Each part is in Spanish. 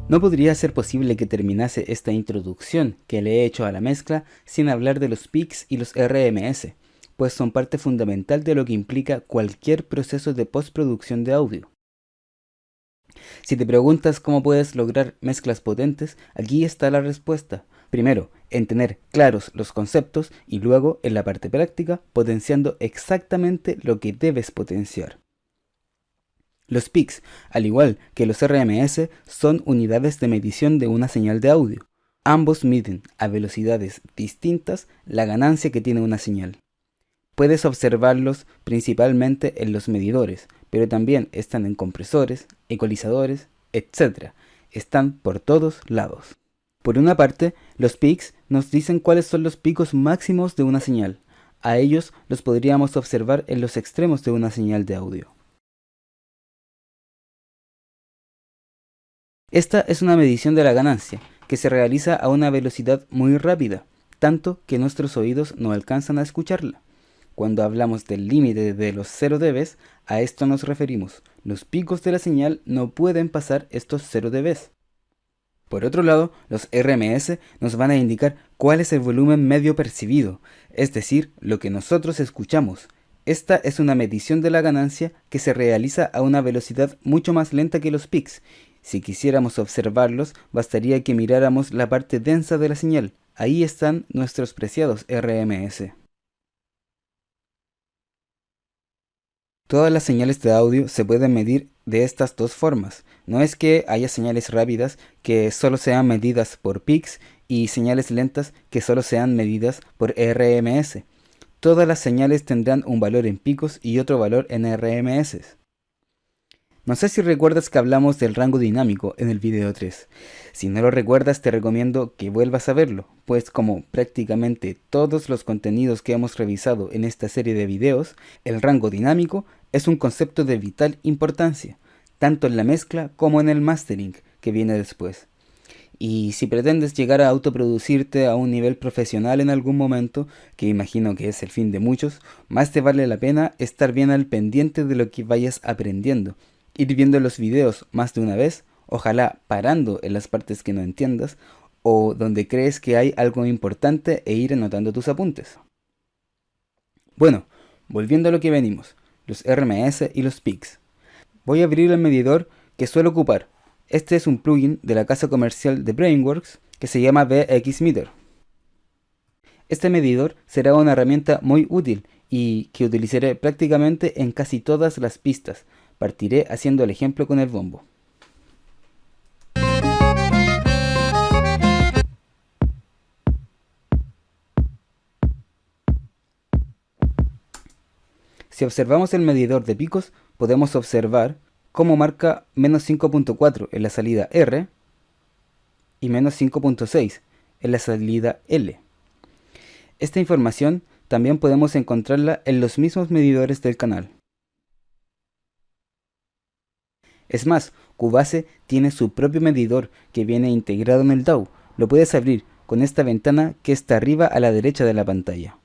No podría ser posible que terminase esta introducción que le he hecho a la mezcla sin hablar de los peaks y los RMS, pues son parte fundamental de lo que implica cualquier proceso de postproducción de audio. Si te preguntas cómo puedes lograr mezclas potentes, aquí está la respuesta. Primero, en tener claros los conceptos y luego, en la parte práctica, potenciando exactamente lo que debes potenciar. Los peaks, al igual que los RMS, son unidades de medición de una señal de audio. Ambos miden a velocidades distintas la ganancia que tiene una señal. Puedes observarlos principalmente en los medidores, pero también están en compresores, ecualizadores, etc. Están por todos lados. Por una parte, los peaks nos dicen cuáles son los picos máximos de una señal. A ellos los podríamos observar en los extremos de una señal de audio. Esta es una medición de la ganancia, que se realiza a una velocidad muy rápida, tanto que nuestros oídos no alcanzan a escucharla. Cuando hablamos del límite de los 0 dB, a esto nos referimos. Los picos de la señal no pueden pasar estos 0 dB. Por otro lado, los RMS nos van a indicar cuál es el volumen medio percibido, es decir, lo que nosotros escuchamos. Esta es una medición de la ganancia que se realiza a una velocidad mucho más lenta que los peaks. Si quisiéramos observarlos, bastaría que miráramos la parte densa de la señal. Ahí están nuestros preciados RMS. Todas las señales de audio se pueden medir de estas dos formas. No es que haya señales rápidas que solo sean medidas por peaks y señales lentas que solo sean medidas por RMS. Todas las señales tendrán un valor en picos y otro valor en RMS. No sé si recuerdas que hablamos del rango dinámico en el video 3. Si no lo recuerdas, te recomiendo que vuelvas a verlo, pues como prácticamente todos los contenidos que hemos revisado en esta serie de videos, el rango dinámico es un concepto de vital importancia, tanto en la mezcla como en el mastering, que viene después. Y si pretendes llegar a autoproducirte a un nivel profesional en algún momento, que imagino que es el fin de muchos, más te vale la pena estar bien al pendiente de lo que vayas aprendiendo. Ir viendo los videos más de una vez, ojalá parando en las partes que no entiendas o donde crees que hay algo importante e ir anotando tus apuntes. Bueno, volviendo a lo que venimos, los RMS y los peaks. Voy a abrir el medidor que suelo ocupar. Este es un plugin de la casa comercial de Brainworks que se llama VX Meter. Este medidor será una herramienta muy útil y que utilizaré prácticamente en casi todas las pistas. Partiré haciendo el ejemplo con el bombo. Si observamos el medidor de picos, podemos observar cómo marca menos 5.4 en la salida R y menos 5.6 en la salida L. Esta información también podemos encontrarla en los mismos medidores del canal. Es más, Cubase tiene su propio medidor que viene integrado en el DAW. Lo puedes abrir con esta ventana que está arriba a la derecha de la pantalla.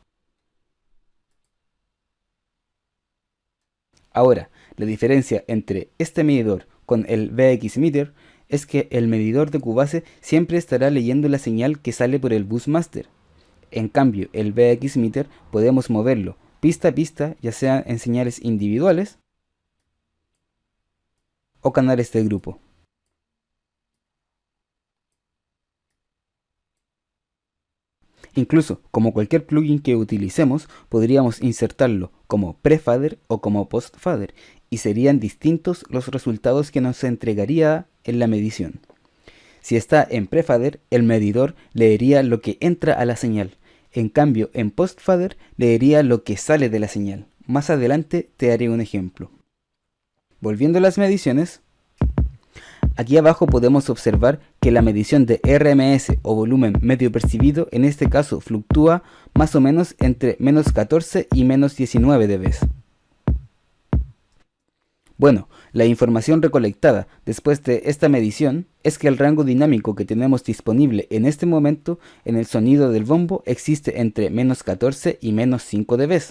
Ahora, la diferencia entre este medidor con el VX Meter es que el medidor de Cubase siempre estará leyendo la señal que sale por el bus master. En cambio, el VX Meter podemos moverlo pista a pista, ya sea en señales individuales o canales de grupo. Incluso, como cualquier plugin que utilicemos, podríamos insertarlo como pre-fader o como post-fader, y serían distintos los resultados que nos entregaría en la medición. Si está en pre-fader, el medidor leería lo que entra a la señal. En cambio, en post-fader leería lo que sale de la señal. Más adelante te haré un ejemplo. Volviendo a las mediciones, aquí abajo podemos observar que la medición de RMS o volumen medio percibido en este caso fluctúa más o menos entre menos 14 y menos 19 dB. Bueno, la información recolectada después de esta medición es que el rango dinámico que tenemos disponible en este momento en el sonido del bombo existe entre menos 14 y menos 5 dB.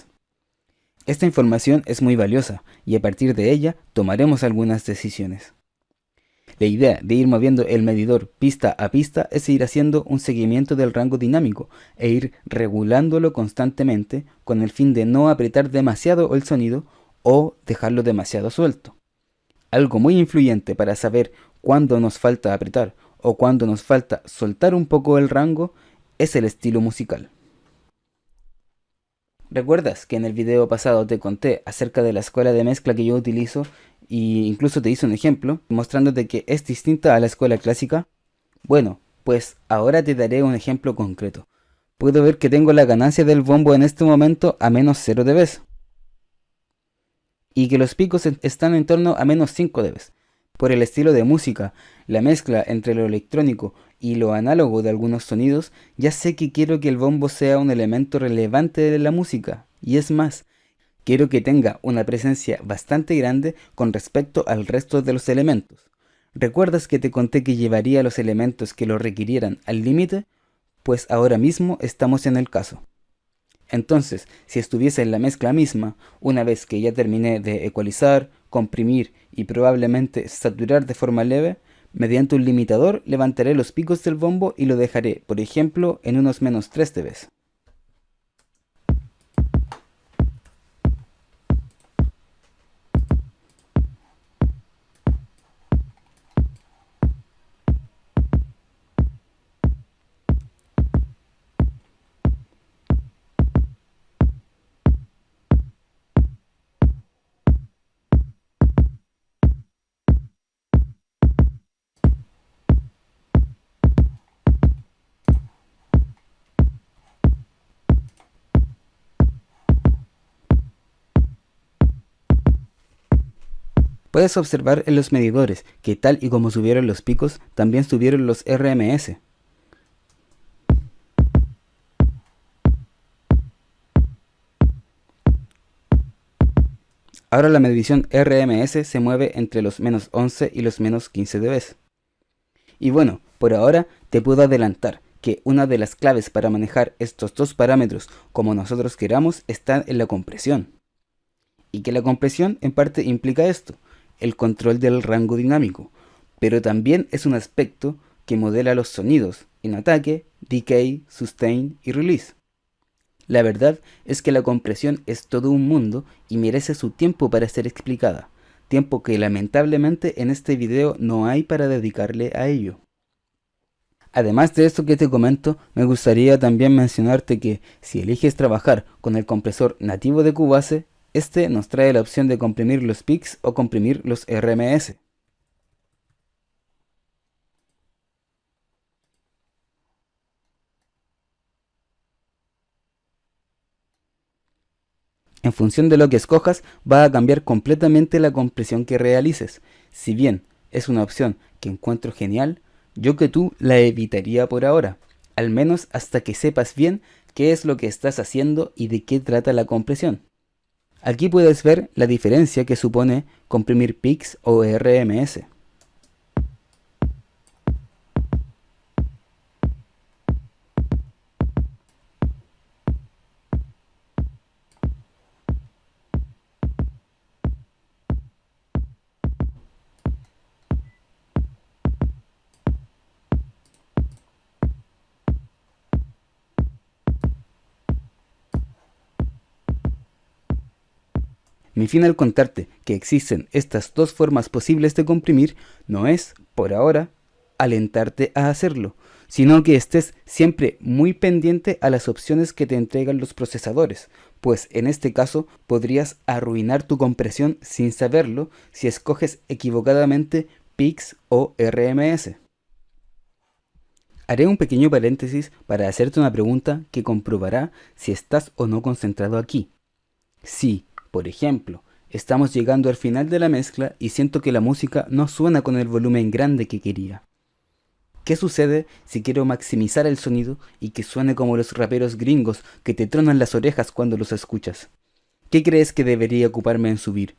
Esta información es muy valiosa y a partir de ella tomaremos algunas decisiones. La idea de ir moviendo el medidor pista a pista es ir haciendo un seguimiento del rango dinámico e ir regulándolo constantemente con el fin de no apretar demasiado el sonido o dejarlo demasiado suelto. Algo muy influyente para saber cuándo nos falta apretar o cuándo nos falta soltar un poco el rango es el estilo musical. ¿Recuerdas que en el video pasado te conté acerca de la escuela de mezcla que yo utilizo e incluso te hice un ejemplo mostrándote que es distinta a la escuela clásica? Bueno, pues ahora te daré un ejemplo concreto. Puedo ver que tengo la ganancia del bombo en este momento a menos 0 dB y que los picos están en torno a menos 5 dB. Por el estilo de música, la mezcla entre lo electrónico y lo análogo de algunos sonidos, ya sé que quiero que el bombo sea un elemento relevante de la música, y es más, quiero que tenga una presencia bastante grande con respecto al resto de los elementos. ¿Recuerdas que te conté que llevaría los elementos que lo requirieran al límite? Pues ahora mismo estamos en el caso. Entonces, si estuviese en la mezcla misma, una vez que ya terminé de ecualizar, comprimir y probablemente saturar de forma leve, mediante un limitador levantaré los picos del bombo y lo dejaré, por ejemplo, en unos menos 3 dB. Puedes observar en los medidores que tal y como subieron los picos, también subieron los RMS. Ahora la medición RMS se mueve entre los menos 11 y los menos 15 dB. Y bueno, por ahora te puedo adelantar que una de las claves para manejar estos dos parámetros como nosotros queramos está en la compresión. Y que la compresión en parte implica esto, el control del rango dinámico, pero también es un aspecto que modela los sonidos en ataque, decay, sustain y release. La verdad es que la compresión es todo un mundo y merece su tiempo para ser explicada, tiempo que lamentablemente en este video no hay para dedicarle a ello. Además de esto que te comento, me gustaría también mencionarte que si eliges trabajar con el compresor nativo de Cubase, este nos trae la opción de comprimir los peaks o comprimir los RMS. En función de lo que escojas, va a cambiar completamente la compresión que realices. Si bien es una opción que encuentro genial, yo que tú la evitaría por ahora, al menos hasta que sepas bien qué es lo que estás haciendo y de qué trata la compresión. Aquí puedes ver la diferencia que supone comprimir peaks o RMS. Mi fin al contarte que existen estas dos formas posibles de comprimir no es, por ahora, alentarte a hacerlo, sino que estés siempre muy pendiente a las opciones que te entregan los procesadores, pues en este caso podrías arruinar tu compresión sin saberlo si escoges equivocadamente peaks o RMS. Haré un pequeño paréntesis para hacerte una pregunta que comprobará si estás o no concentrado aquí. Si, por ejemplo, estamos llegando al final de la mezcla y siento que la música no suena con el volumen grande que quería. ¿Qué sucede si quiero maximizar el sonido y que suene como los raperos gringos que te tronan las orejas cuando los escuchas? ¿Qué crees que debería ocuparme en subir?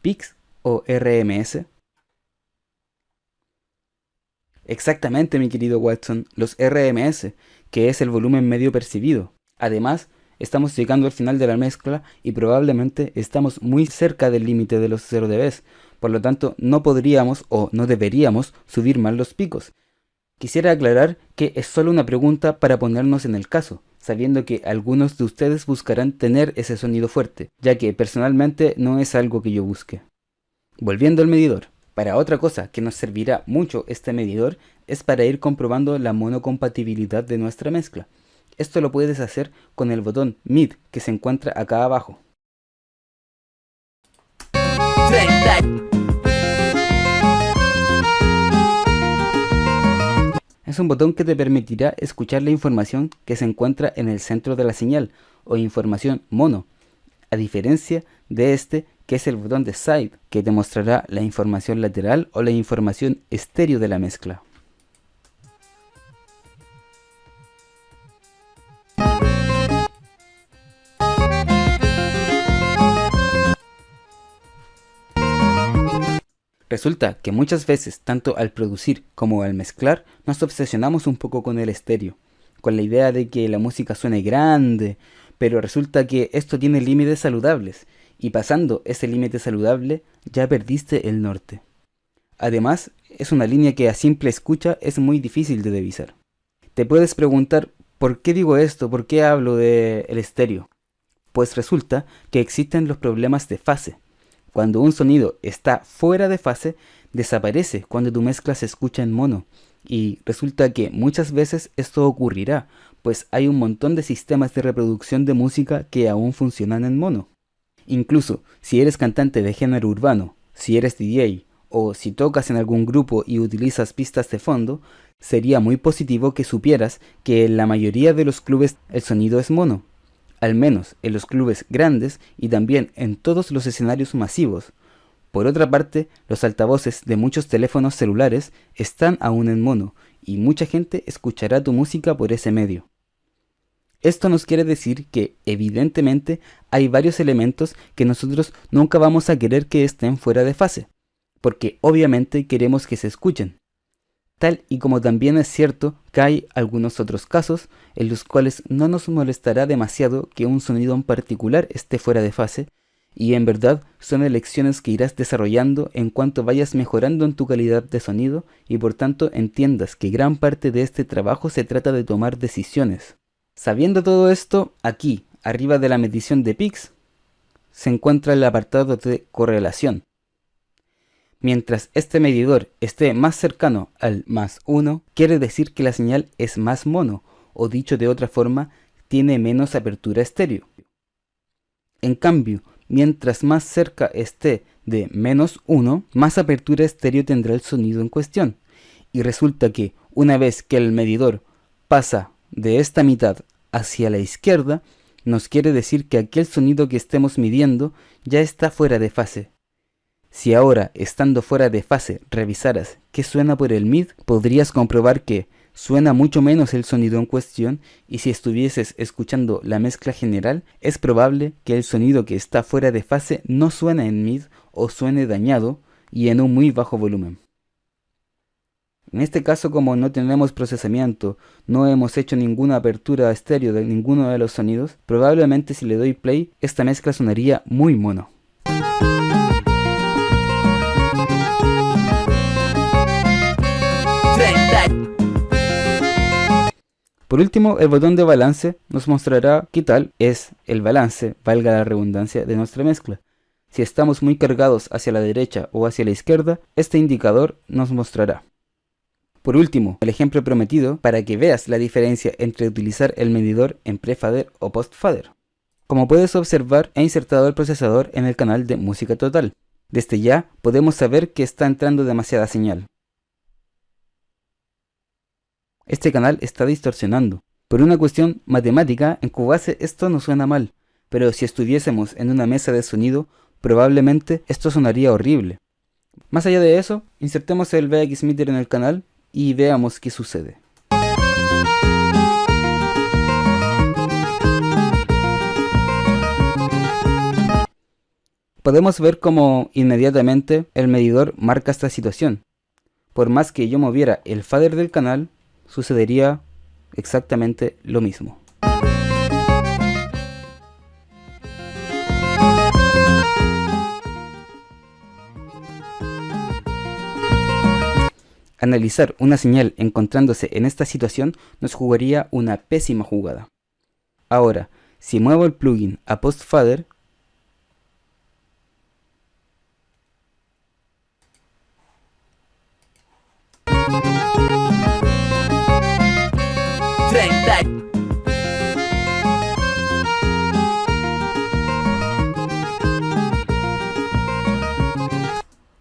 ¿Peaks o RMS? Exactamente, mi querido Watson, los RMS, que es el volumen medio percibido. Además, estamos llegando al final de la mezcla y probablemente estamos muy cerca del límite de los 0 dB. Por lo tanto, no podríamos o no deberíamos subir más los picos. Quisiera aclarar que es solo una pregunta para ponernos en el caso, sabiendo que algunos de ustedes buscarán tener ese sonido fuerte, ya que personalmente no es algo que yo busque. Volviendo al medidor. Para otra cosa que nos servirá mucho este medidor es para ir comprobando la monocompatibilidad de nuestra mezcla. Esto lo puedes hacer con el botón Mid que se encuentra acá abajo. Es un botón que te permitirá escuchar la información que se encuentra en el centro de la señal o información mono, a diferencia de este que es el botón de Side, que te mostrará la información lateral o la información estéreo de la mezcla. Resulta que muchas veces, tanto al producir como al mezclar, nos obsesionamos un poco con el estéreo, con la idea de que la música suene grande, pero resulta que esto tiene límites saludables, y pasando ese límite saludable ya perdiste el norte. Además, es una línea que a simple escucha es muy difícil de divisar. Te puedes preguntar, ¿por qué digo esto? ¿Por qué hablo del estéreo? Pues resulta que existen los problemas de fase. Cuando un sonido está fuera de fase, desaparece cuando tu mezcla se escucha en mono. Y resulta que muchas veces esto ocurrirá, pues hay un montón de sistemas de reproducción de música que aún funcionan en mono. Incluso si eres cantante de género urbano, si eres DJ o si tocas en algún grupo y utilizas pistas de fondo, sería muy positivo que supieras que en la mayoría de los clubes el sonido es mono. Al menos en los clubes grandes y también en todos los escenarios masivos. Por otra parte, los altavoces de muchos teléfonos celulares están aún en mono y mucha gente escuchará tu música por ese medio. Esto nos quiere decir que, evidentemente, hay varios elementos que nosotros nunca vamos a querer que estén fuera de fase, porque obviamente queremos que se escuchen. Tal y como también es cierto que hay algunos otros casos en los cuales no nos molestará demasiado que un sonido en particular esté fuera de fase, y en verdad son elecciones que irás desarrollando en cuanto vayas mejorando en tu calidad de sonido y por tanto entiendas que gran parte de este trabajo se trata de tomar decisiones. Sabiendo todo esto, aquí, arriba de la medición de Peaks, se encuentra el apartado de correlación. Mientras este medidor esté más cercano al +1, quiere decir que la señal es más mono, o dicho de otra forma, tiene menos apertura estéreo. En cambio, mientras más cerca esté de -1, más apertura estéreo tendrá el sonido en cuestión. Y resulta que, una vez que el medidor pasa de esta mitad hacia la izquierda, nos quiere decir que aquel sonido que estemos midiendo ya está fuera de fase. Si ahora, estando fuera de fase, revisaras qué suena por el mid, podrías comprobar que suena mucho menos el sonido en cuestión, y si estuvieses escuchando la mezcla general, es probable que el sonido que está fuera de fase no suene en mid o suene dañado y en un muy bajo volumen. En este caso, como no tenemos procesamiento, no hemos hecho ninguna apertura estéreo de ninguno de los sonidos, probablemente si le doy play, esta mezcla sonaría muy mono. Por último, el botón de balance nos mostrará qué tal es el balance, valga la redundancia, de nuestra mezcla. Si estamos muy cargados hacia la derecha o hacia la izquierda, este indicador nos mostrará. Por último, el ejemplo prometido para que veas la diferencia entre utilizar el medidor en pre-fader o post-fader. Como puedes observar, he insertado el procesador en el canal de música total. Desde ya podemos saber que está entrando demasiada señal. Este canal está distorsionando. Por una cuestión matemática, en Cubase esto no suena mal, pero si estuviésemos en una mesa de sonido, probablemente esto sonaría horrible. Más allá de eso, insertemos el VX Meter en el canal y veamos qué sucede. Podemos ver cómo inmediatamente el medidor marca esta situación. Por más que yo moviera el fader del canal, sucedería exactamente lo mismo. Analizar una señal encontrándose en esta situación nos jugaría una pésima jugada. Ahora, si muevo el plugin a postfader,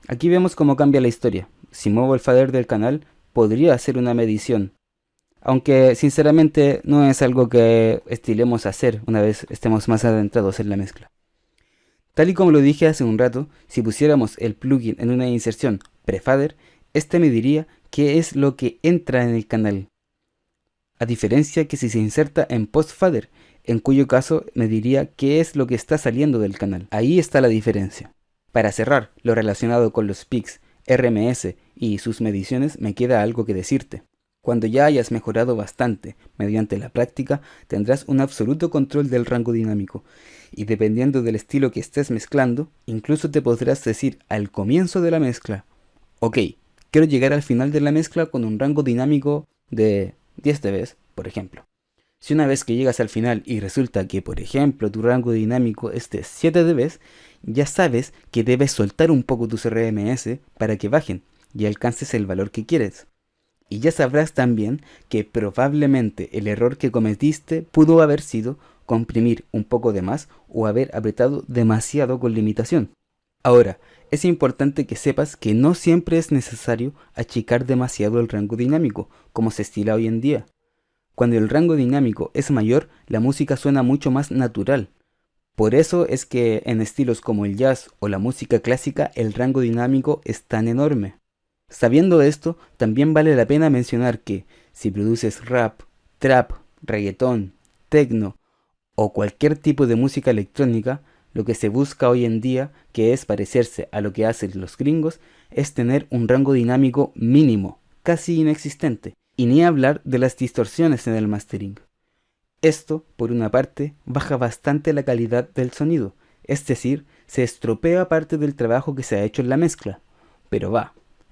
aquí vemos cómo cambia la historia. Si muevo el fader del canal, podría hacer una medición. Aunque sinceramente no es algo que estilemos hacer una vez estemos más adentrados en la mezcla. Tal y como lo dije hace un rato, si pusiéramos el plugin en una inserción prefader, este me diría qué es lo que entra en el canal. A diferencia que si se inserta en postfader, en cuyo caso me diría qué es lo que está saliendo del canal. Ahí está la diferencia. Para cerrar lo relacionado con los picks, RMS y sus mediciones, me queda algo que decirte. Cuando ya hayas mejorado bastante mediante la práctica, tendrás un absoluto control del rango dinámico, y dependiendo del estilo que estés mezclando, incluso te podrás decir al comienzo de la mezcla: ok, quiero llegar al final de la mezcla con un rango dinámico de 10 dB, por ejemplo. Si una vez que llegas al final y resulta que, por ejemplo, tu rango dinámico es de 7 dB, ya sabes que debes soltar un poco tus RMS para que bajen y alcances el valor que quieres. Y ya sabrás también que probablemente el error que cometiste pudo haber sido comprimir un poco de más o haber apretado demasiado con limitación. Ahora, es importante que sepas que no siempre es necesario achicar demasiado el rango dinámico, como se estila hoy en día. Cuando el rango dinámico es mayor, la música suena mucho más natural. Por eso es que en estilos como el jazz o la música clásica el rango dinámico es tan enorme. Sabiendo esto, también vale la pena mencionar que si produces rap, trap, reggaetón, techno o cualquier tipo de música electrónica, lo que se busca hoy en día, que es parecerse a lo que hacen los gringos, es tener un rango dinámico mínimo, casi inexistente, y ni hablar de las distorsiones en el mastering. Esto, por una parte, baja bastante la calidad del sonido, es decir, se estropea parte del trabajo que se ha hecho en la mezcla. Pero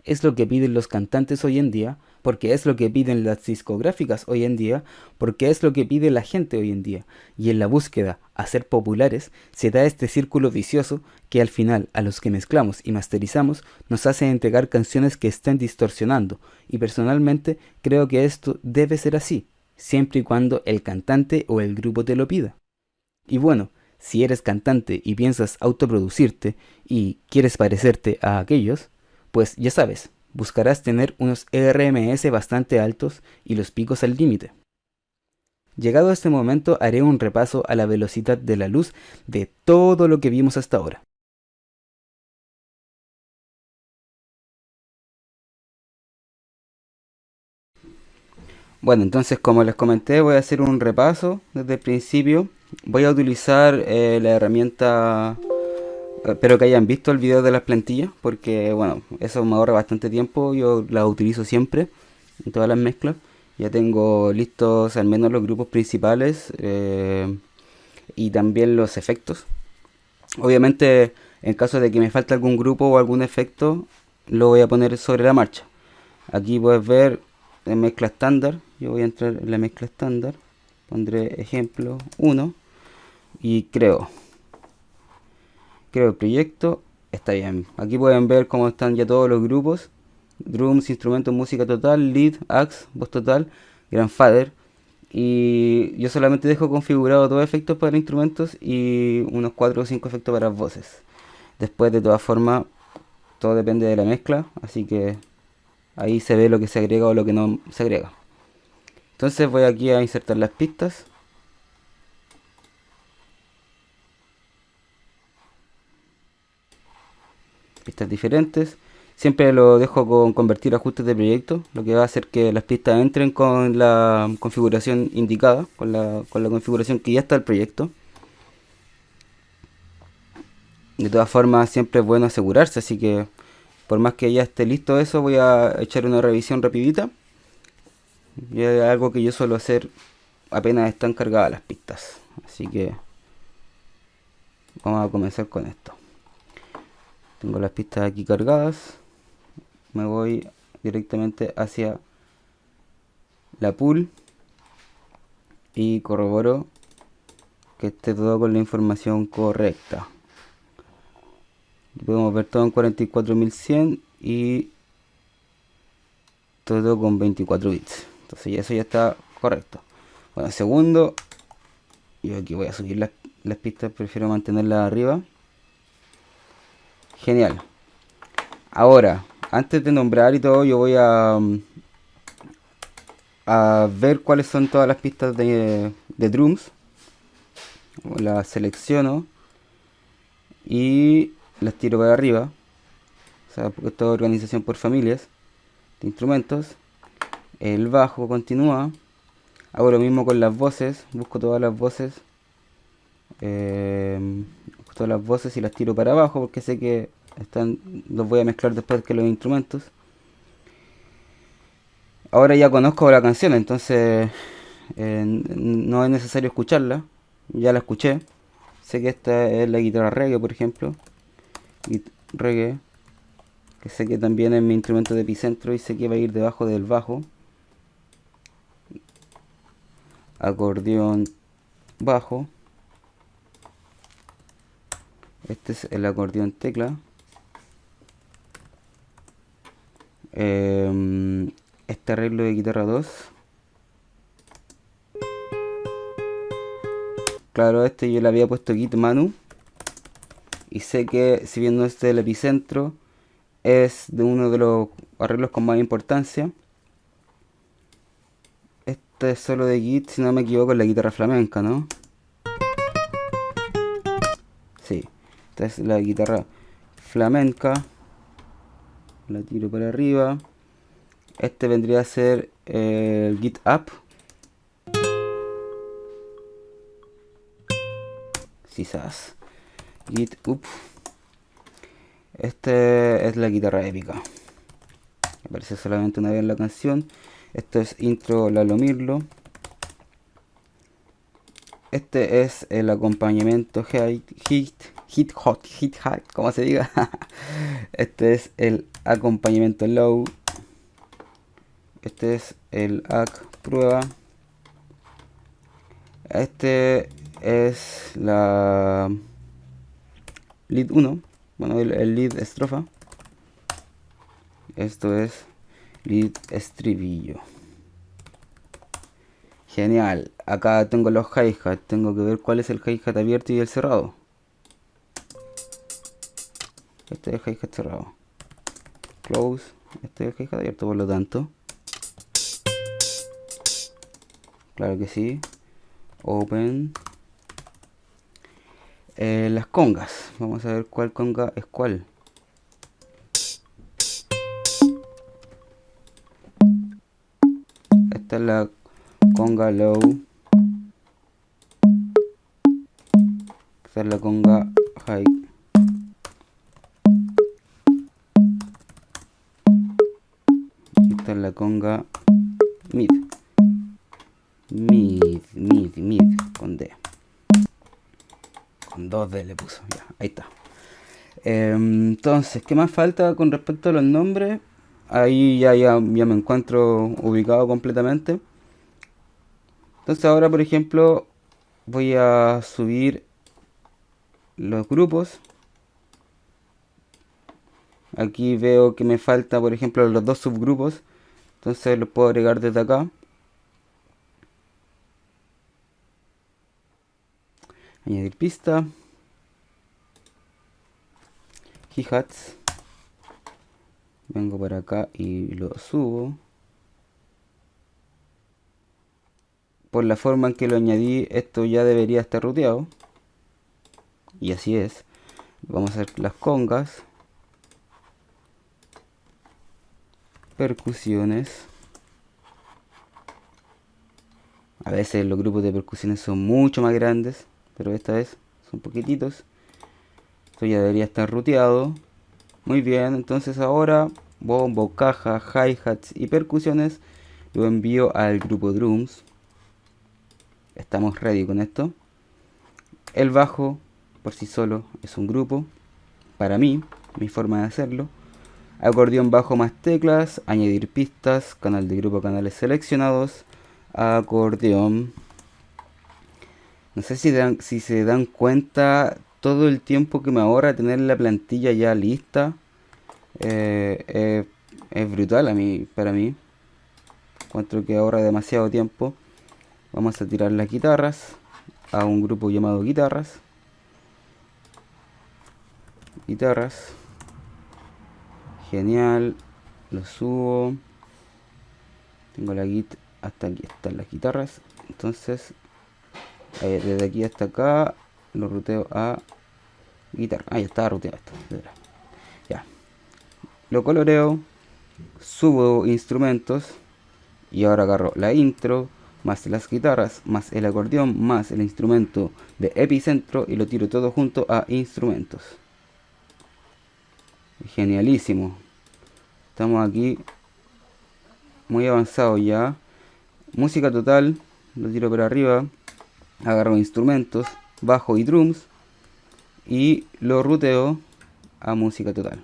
es lo que piden los cantantes hoy en día, porque es lo que piden las discográficas hoy en día, porque es lo que pide la gente hoy en día, y en la búsqueda a ser populares se da este círculo vicioso que al final a los que mezclamos y masterizamos nos hace entregar canciones que estén distorsionando, y personalmente creo que esto debe ser así, siempre y cuando el cantante o el grupo te lo pida. Y bueno, si eres cantante y piensas autoproducirte y quieres parecerte a aquellos, pues ya sabes, buscarás tener unos RMS bastante altos y los picos al límite. Llegado a este momento haré un repaso a la velocidad de la luz de todo lo que vimos hasta ahora. Bueno, entonces como les comenté, voy a hacer un repaso desde el principio. Voy a utilizar la herramienta. Espero que hayan visto el video de las plantillas, porque bueno, eso me ahorra bastante tiempo. Yo la utilizo siempre en todas las mezclas. Ya tengo listos al menos los grupos principales y también los efectos. Obviamente, en caso de que me falte algún grupo o algún efecto, lo voy a poner sobre la marcha. Aquí puedes ver en mezcla estándar. Yo voy a entrar en la mezcla estándar. Pondré ejemplo 1 y creo el proyecto. Está bien. Aquí pueden ver cómo están ya todos los grupos: drums, instrumentos, música total, lead, axe, voz total, grandfather. Y yo solamente dejo configurado 2 efectos para instrumentos y unos 4 o 5 efectos para voces. Después, de todas formas, todo depende de la mezcla, así que ahí se ve lo que se agrega o lo que no se agrega. Entonces voy aquí a insertar las pistas. Pistas diferentes. Siempre lo dejo con convertir ajustes de proyecto, lo que va a hacer que las pistas entren con la configuración indicada, con la configuración que ya está el proyecto. De todas formas, siempre es bueno asegurarse, así que por más que ya esté listo eso, voy a echar una revisión rapidita. Y es algo que yo suelo hacer apenas están cargadas las pistas. Así que vamos a comenzar con esto. Tengo las pistas aquí cargadas. Me voy directamente hacia la pool y corroboro que esté todo con la información correcta. Podemos ver todo en 44100 y todo con 24 bits. Entonces eso ya está correcto. Bueno, segundo, yo aquí voy a subir las pistas, prefiero mantenerlas arriba. Genial. Ahora, antes de nombrar y todo, yo voy a ver cuáles son todas las pistas de drums. Las selecciono y las tiro para arriba. O sea, porque esto es organización por familias de instrumentos. El bajo continúa. Hago lo mismo con las voces. Busco todas las voces. Busco todas las voces y las tiro para abajo porque sé que los voy a mezclar después que los instrumentos. Ahora ya conozco la canción, entonces no es necesario escucharla. Ya la escuché. Sé que esta es la guitarra reggae, por ejemplo. Reggae. Que sé que también es mi instrumento de epicentro y sé que va a ir debajo del bajo. Acordeón bajo. Este es el acordeón tecla. Este arreglo de guitarra 2. Claro, este yo le había puesto Git Manu. Y sé que si bien no es del epicentro, es de uno de los arreglos con más importancia. Este es solo de Git, si no me equivoco, es la guitarra flamenca, ¿no? Sí, esta es la guitarra flamenca. La tiro para arriba. Este vendría a ser el Git Up. Quizás. Git Up. Este es la guitarra épica. Aparece solamente una vez en la canción. Esto es intro Lalomirlo. Este es el acompañamiento hit hot, como se diga. Este es el acompañamiento low. Este es el AC prueba. Este es la lead 1. Bueno, el lead estrofa. Esto es lead estribillo. Genial. Acá tengo los hi-hat. Tengo que ver cuál es el hi-hat abierto y el cerrado. Este es el hi-hat cerrado. Close. Este es el hi-hat abierto, por lo tanto. Claro que sí. Open. Las congas. Vamos a ver cuál conga es cuál. Esta es la conga low. Esta es la conga high. Esta es la conga mid. Mid. Con D. Con 2D le puso. Ya, ahí está. Entonces, ¿qué más falta con respecto a los nombres? Ahí ya me encuentro ubicado completamente. Entonces ahora, por ejemplo, voy a subir los grupos. Aquí veo que me falta, por ejemplo, los dos subgrupos. Entonces los puedo agregar desde acá. Añadir pista. Hi-hats. Vengo para acá y lo subo. Por la forma en que lo añadí, esto ya debería estar ruteado. Y así es. Vamos a hacer las congas. Percusiones. A veces los grupos de percusiones son mucho más grandes, pero esta vez son poquititos. Esto ya debería estar ruteado. Muy bien, entonces ahora bombo, caja, hi-hats y percusiones lo envío al grupo drums. Estamos ready con esto. El bajo por sí solo es un grupo. Para mí, mi forma de hacerlo. Acordeón bajo más teclas, añadir pistas, canal de grupo, canales seleccionados, acordeón. No sé si se dan cuenta todo el tiempo que me ahorra tener la plantilla ya lista. Es brutal para mí. Encuentro que ahorra demasiado tiempo. Vamos a tirar las guitarras a un grupo llamado guitarras. Guitarras. Genial. Lo subo. Tengo la git. Hasta aquí están las guitarras. Entonces, desde aquí hasta acá lo ruteo a guitarra. Ah, ya estaba ruteado esto. Ya. Lo coloreo. Subo instrumentos. Y ahora agarro la intro, más las guitarras, más el acordeón, más el instrumento de epicentro y lo tiro todo junto a instrumentos. Genialísimo. Estamos aquí muy avanzados ya. Música total, lo tiro por arriba. Agarro instrumentos, bajo y drums y lo ruteo a música total.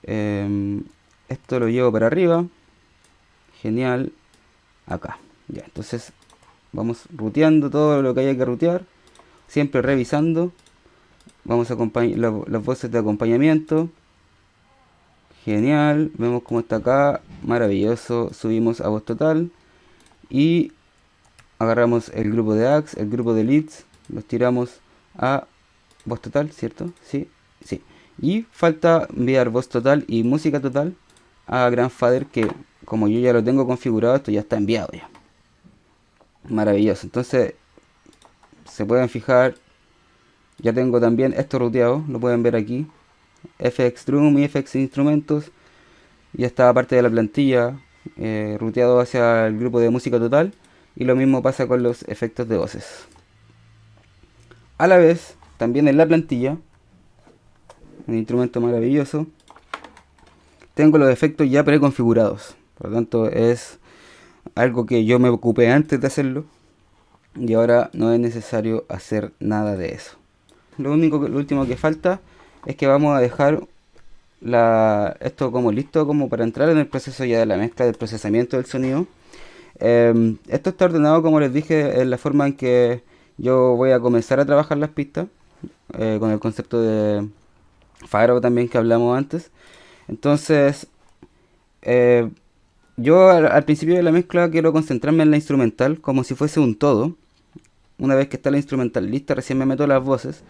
Esto lo llevo para arriba. Genial. Acá. Ya, entonces vamos ruteando todo lo que haya que rutear. Siempre revisando. Vamos a acompañar las voces de acompañamiento. Genial. Vemos cómo está acá. Maravilloso. Subimos a voz total. Y agarramos el grupo de Axe, el grupo de leads. Los tiramos a voz total, ¿cierto? Sí, sí. Y falta enviar voz total y música total a Grandfather, que como yo ya lo tengo configurado, esto ya está enviado ya. Maravilloso. Entonces, se pueden fijar, ya tengo también esto ruteado, lo pueden ver aquí. FX Drum y FX Instrumentos. Ya está parte de la plantilla, ruteado hacia el grupo de música total. Y lo mismo pasa con los efectos de voces. A la vez, también en la plantilla, un instrumento maravilloso, tengo los efectos ya preconfigurados. Por lo tanto, es algo que yo me ocupé antes de hacerlo. Y ahora no es necesario hacer nada de eso. Lo último que falta es que vamos a dejar esto como listo, como para entrar en el proceso ya de la mezcla, del procesamiento del sonido. Esto está ordenado, como les dije, en la forma en que yo voy a comenzar a trabajar las pistas, con el concepto de Faro también que hablamos antes. Entonces, yo al principio de la mezcla quiero concentrarme en la instrumental como si fuese un todo. Una vez que está la instrumental lista, recién me meto las voces.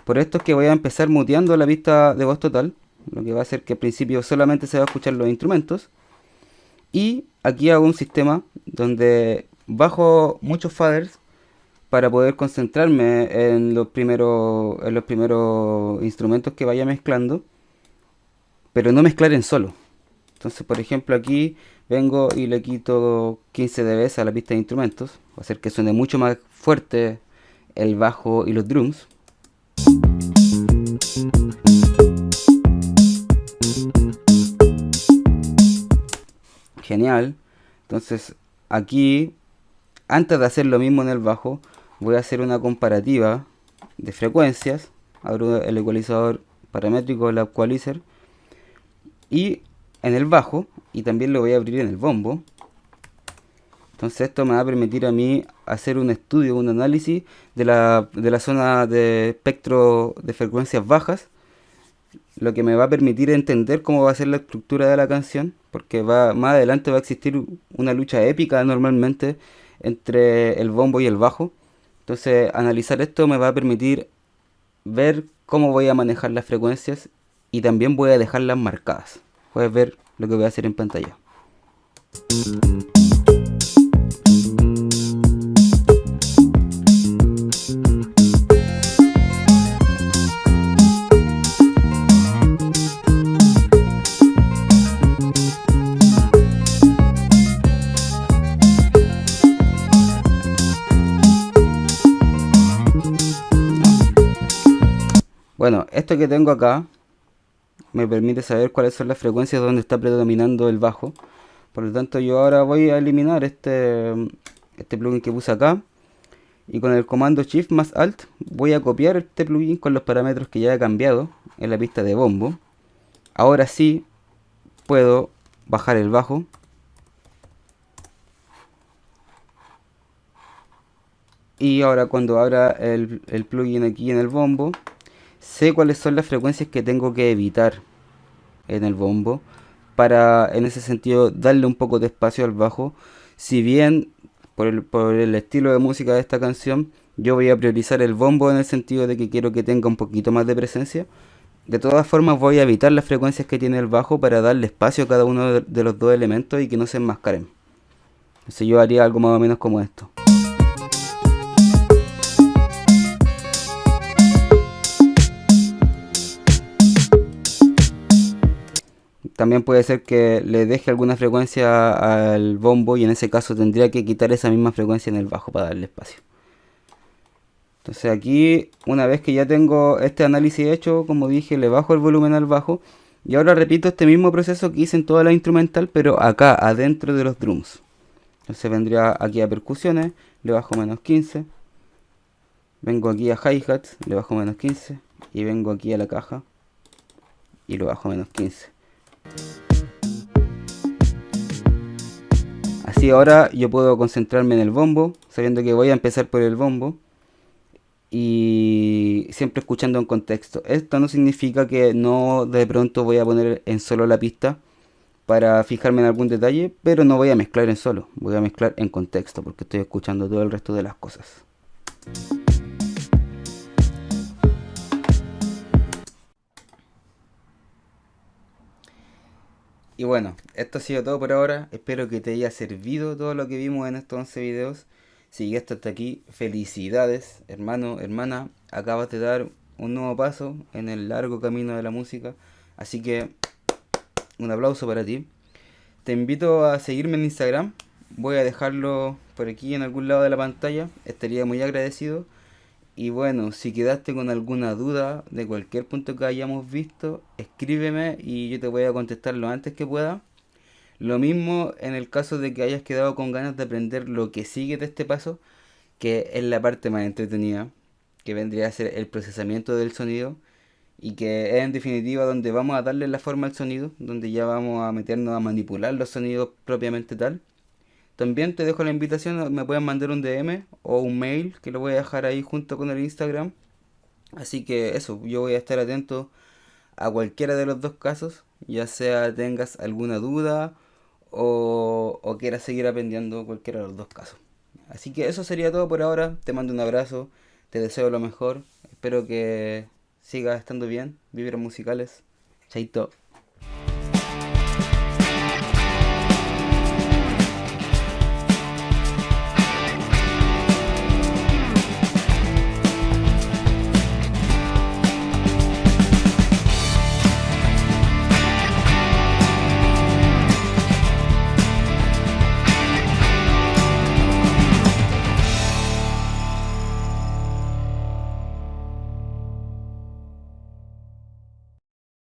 Por esto es que voy a empezar muteando la pista de voz total, lo que va a hacer que al principio solamente se va a escuchar los instrumentos. Y aquí hago un sistema donde bajo muchos faders para poder concentrarme en los primeros instrumentos que vaya mezclando, pero no mezclar en solo. Entonces, por ejemplo, aquí vengo y le quito 15 dB a la pista de instrumentos, va a hacer que suene mucho más fuerte el bajo y los drums. Genial. Entonces, aquí, antes de hacer lo mismo en el bajo, voy a hacer una comparativa de frecuencias. Abro el ecualizador paramétrico, el equalizer, y en el bajo, y también lo voy a abrir en el bombo. Entonces esto me va a permitir a mí hacer un estudio, un análisis de la zona de espectro de frecuencias bajas, lo que me va a permitir entender cómo va a ser la estructura de la canción, porque más adelante va a existir una lucha épica normalmente entre el bombo y el bajo. Entonces analizar esto me va a permitir ver cómo voy a manejar las frecuencias y también voy a dejarlas marcadas. Puedes ver lo que voy a hacer en pantalla. Bueno, esto que tengo acá me permite saber cuáles son las frecuencias donde está predominando el bajo. Por lo tanto, yo ahora voy a eliminar este plugin que puse acá. Y con el comando Shift más Alt voy a copiar este plugin con los parámetros que ya he cambiado en la pista de bombo Ahora sí puedo bajar el bajo. Y ahora cuando abra el plugin aquí en el bombo, sé cuáles son las frecuencias que tengo que evitar en el bombo para, en ese sentido, darle un poco de espacio al bajo. Si bien por el estilo de música de esta canción, yo voy a priorizar el bombo en el sentido de que quiero que tenga un poquito más de presencia. De todas formas voy a evitar las frecuencias que tiene el bajo para darle espacio a cada uno de los dos elementos y que no se enmascaren. Entonces yo haría algo más o menos como esto. También puede ser que le deje alguna frecuencia al bombo y en ese caso tendría que quitar esa misma frecuencia en el bajo para darle espacio. Entonces aquí, una vez que ya tengo este análisis hecho, como dije, le bajo el volumen al bajo. Y ahora repito este mismo proceso que hice en toda la instrumental, pero acá, adentro de los drums. Entonces vendría aquí a percusiones, le bajo menos 15. Vengo aquí a hi-hats, le bajo menos 15. Y vengo aquí a la caja y lo bajo menos 15. Así ahora yo puedo concentrarme en el bombo, sabiendo que voy a empezar por el bombo y siempre escuchando en contexto. Esto no significa que no de pronto voy a poner en solo la pista para fijarme en algún detalle, pero no voy a mezclar en solo, voy a mezclar en contexto porque estoy escuchando todo el resto de las cosas. Y bueno, esto ha sido todo por ahora. Espero que te haya servido todo lo que vimos en estos 11 videos. Si llegaste hasta aquí, felicidades, hermano, hermana. Acabas de dar un nuevo paso en el largo camino de la música. Así que un aplauso para ti. Te invito a seguirme en Instagram. Voy a dejarlo por aquí en algún lado de la pantalla. Estaría muy agradecido. Y bueno, si quedaste con alguna duda de cualquier punto que hayamos visto, escríbeme y yo te voy a contestar lo antes que pueda. Lo mismo en el caso de que hayas quedado con ganas de aprender lo que sigue de este paso, que es la parte más entretenida, que vendría a ser el procesamiento del sonido y que es en definitiva donde vamos a darle la forma al sonido, donde ya vamos a meternos a manipular los sonidos propiamente tal. También te dejo la invitación, me pueden mandar un DM o un mail que lo voy a dejar ahí junto con el Instagram. Así que eso, yo voy a estar atento a cualquiera de los dos casos, ya sea tengas alguna duda o quieras seguir aprendiendo cualquiera de los dos casos. Así que eso sería todo por ahora, te mando un abrazo, te deseo lo mejor, espero que sigas estando bien, vibras musicales, chaito.